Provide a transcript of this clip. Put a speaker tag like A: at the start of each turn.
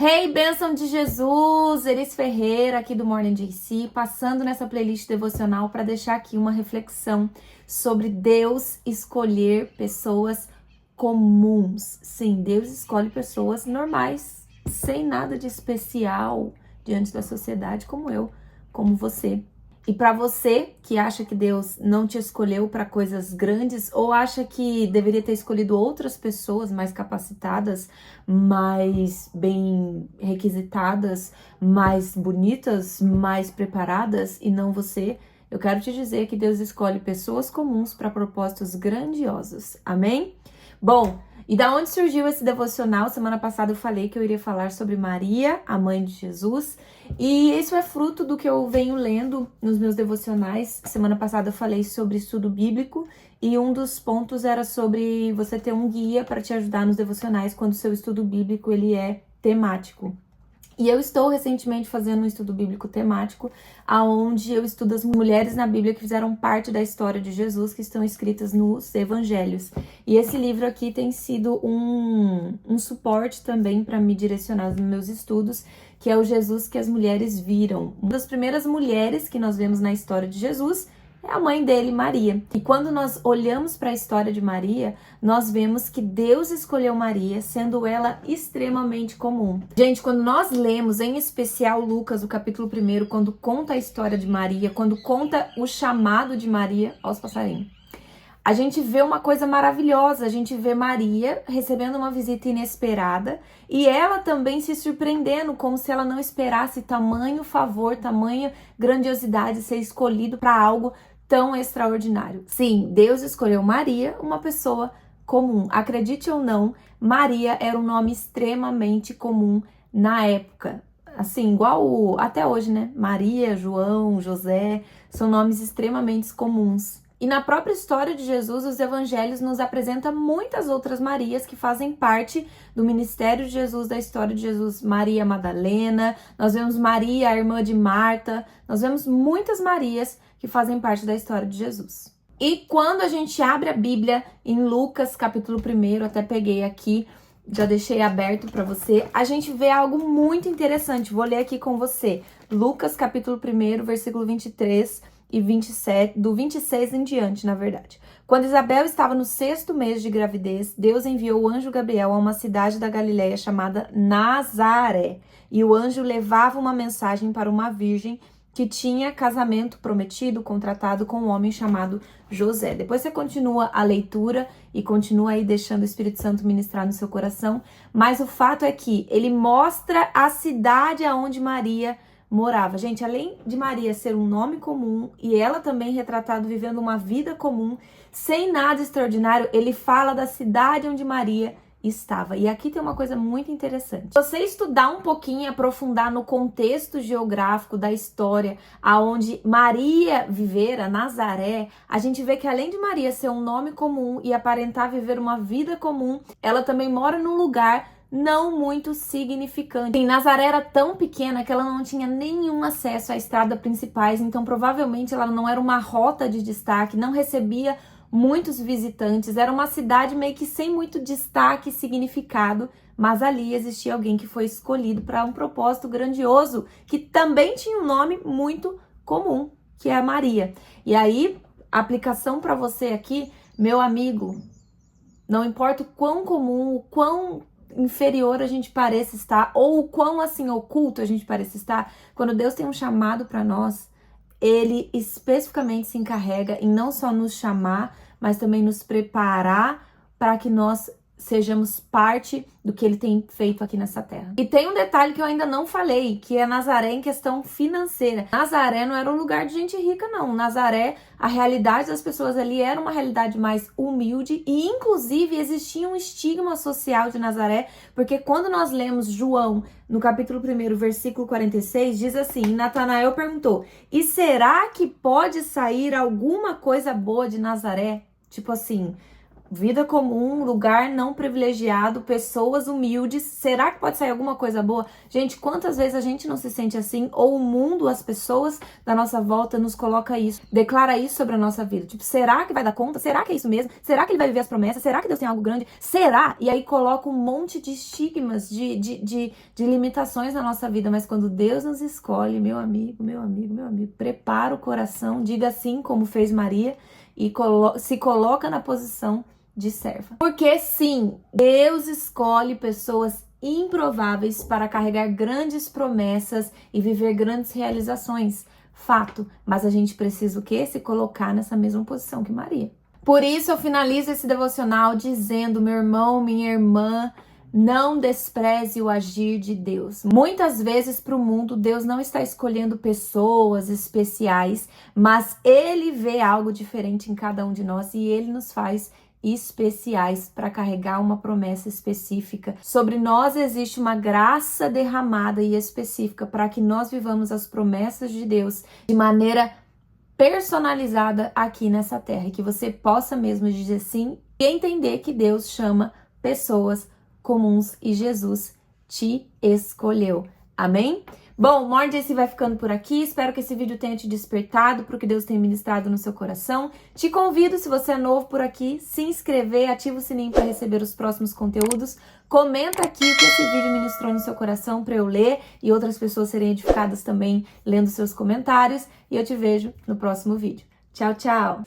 A: Hey, bênção de Jesus! Elis Ferreira, aqui do Morning JC, passando nessa playlist devocional para deixar aqui uma reflexão sobre Deus escolher pessoas comuns. Sim, Deus escolhe pessoas normais, sem nada de especial diante da sociedade, como eu, como você. E para você que acha que Deus não te escolheu para coisas grandes ou acha que deveria ter escolhido outras pessoas mais capacitadas, mais bem requisitadas, mais bonitas, mais preparadas e não você, eu quero te dizer que Deus escolhe pessoas comuns para propósitos grandiosos. Amém? Bom, e da onde surgiu esse devocional? Semana passada eu falei que eu iria falar sobre Maria, a mãe de Jesus, e isso é fruto do que eu venho lendo nos meus devocionais. Semana passada eu falei sobre estudo bíblico e um dos pontos era sobre você ter um guia para te ajudar nos devocionais quando o seu estudo bíblico ele é temático. E eu estou recentemente fazendo um estudo bíblico temático, onde eu estudo as mulheres na Bíblia que fizeram parte da história de Jesus, que estão escritas nos Evangelhos. E esse livro aqui tem sido um suporte também para me direcionar nos meus estudos, que é o Jesus que as mulheres viram. Uma das primeiras mulheres que nós vemos na história de Jesus é a mãe dele, Maria. E quando nós olhamos para a história de Maria, nós vemos que Deus escolheu Maria, sendo ela extremamente comum. Gente, quando nós lemos, em especial Lucas, o capítulo 1, quando conta a história de Maria, quando conta o chamado de Maria aos passarinhos, a gente vê uma coisa maravilhosa, a gente vê Maria recebendo uma visita inesperada e ela também se surpreendendo, como se ela não esperasse tamanho favor, tamanha grandiosidade ser escolhido para algo tão extraordinário. Sim, Deus escolheu Maria, uma pessoa comum. Acredite ou não, Maria era um nome extremamente comum na época. Assim, igual até hoje, né? Maria, João, José, são nomes extremamente comuns. E na própria história de Jesus, os evangelhos nos apresentam muitas outras Marias que fazem parte do ministério de Jesus, da história de Jesus. Maria Madalena, nós vemos Maria, a irmã de Marta, nós vemos muitas Marias que fazem parte da história de Jesus. E quando a gente abre a Bíblia em Lucas, capítulo 1, até peguei aqui, já deixei aberto para você, a gente vê algo muito interessante. Vou ler aqui com você. Lucas, capítulo 1, versículo 23 e 27, do 26 em diante, na verdade. Quando Isabel estava no 6º mês de gravidez, Deus enviou o anjo Gabriel a uma cidade da Galileia chamada Nazaré. E o anjo levava uma mensagem para uma virgem que tinha casamento prometido, contratado com um homem chamado José. Depois você continua a leitura e continua aí deixando o Espírito Santo ministrar no seu coração. Mas o fato é que ele mostra a cidade aonde Maria morava. Gente, além de Maria ser um nome comum e ela também retratada vivendo uma vida comum, sem nada extraordinário, ele fala da cidade onde Maria estava. E aqui tem uma coisa muito interessante. Se você estudar um pouquinho e aprofundar no contexto geográfico da história aonde Maria vivera, Nazaré, a gente vê que além de Maria ser um nome comum e aparentar viver uma vida comum, ela também mora num lugar não muito significante. Nazaré era tão pequena que ela não tinha nenhum acesso à estrada principais, então provavelmente ela não era uma rota de destaque, não recebia muitos visitantes, era uma cidade meio que sem muito destaque e significado, mas ali existia alguém que foi escolhido para um propósito grandioso, que também tinha um nome muito comum, que é a Maria. E aí, a aplicação para você aqui, meu amigo, não importa o quão comum, o quão inferior a gente pareça estar, ou o quão assim oculto a gente pareça estar, quando Deus tem um chamado para nós, ele especificamente se encarrega em não só nos chamar, mas também nos preparar para que nós sejamos parte do que ele tem feito aqui nessa terra. E tem um detalhe que eu ainda não falei, que é Nazaré em questão financeira. Nazaré não era um lugar de gente rica, não. Nazaré, a realidade das pessoas ali era uma realidade mais humilde e, inclusive, existia um estigma social de Nazaré, porque quando nós lemos João, no capítulo 1, versículo 46, diz assim, Natanael perguntou, e será que pode sair alguma coisa boa de Nazaré? Tipo assim, vida comum, lugar não privilegiado, pessoas humildes. Será que pode sair alguma coisa boa? Gente, quantas vezes a gente não se sente assim? Ou o mundo, as pessoas da nossa volta nos coloca isso, declara isso sobre a nossa vida. Tipo, será que vai dar conta? Será que é isso mesmo? Será que ele vai viver as promessas? Será que Deus tem algo grande? Será? E aí coloca um monte de estigmas, de limitações na nossa vida. Mas quando Deus nos escolhe, meu amigo, prepara o coração, diga sim como fez Maria e se coloca na posição de serva. Porque sim, Deus escolhe pessoas improváveis para carregar grandes promessas e viver grandes realizações. Fato, mas a gente precisa o quê? Se colocar nessa mesma posição que Maria. Por isso eu finalizo esse devocional dizendo, meu irmão, minha irmã, não despreze o agir de Deus. Muitas vezes para o mundo, Deus não está escolhendo pessoas especiais, mas Ele vê algo diferente em cada um de nós e Ele nos faz especiais para carregar uma promessa específica. Sobre nós existe uma graça derramada e específica para que nós vivamos as promessas de Deus de maneira personalizada aqui nessa terra. E que você possa mesmo dizer sim e entender que Deus chama pessoas comuns e Jesus te escolheu. Amém? Bom, o Morning JC vai ficando por aqui. Espero que esse vídeo tenha te despertado para o que Deus tem ministrado no seu coração. Te convido, se você é novo por aqui, se inscrever, ativa o sininho para receber os próximos conteúdos. Comenta aqui o que esse vídeo ministrou no seu coração para eu ler e outras pessoas serem edificadas também lendo seus comentários. E eu te vejo no próximo vídeo. Tchau, tchau!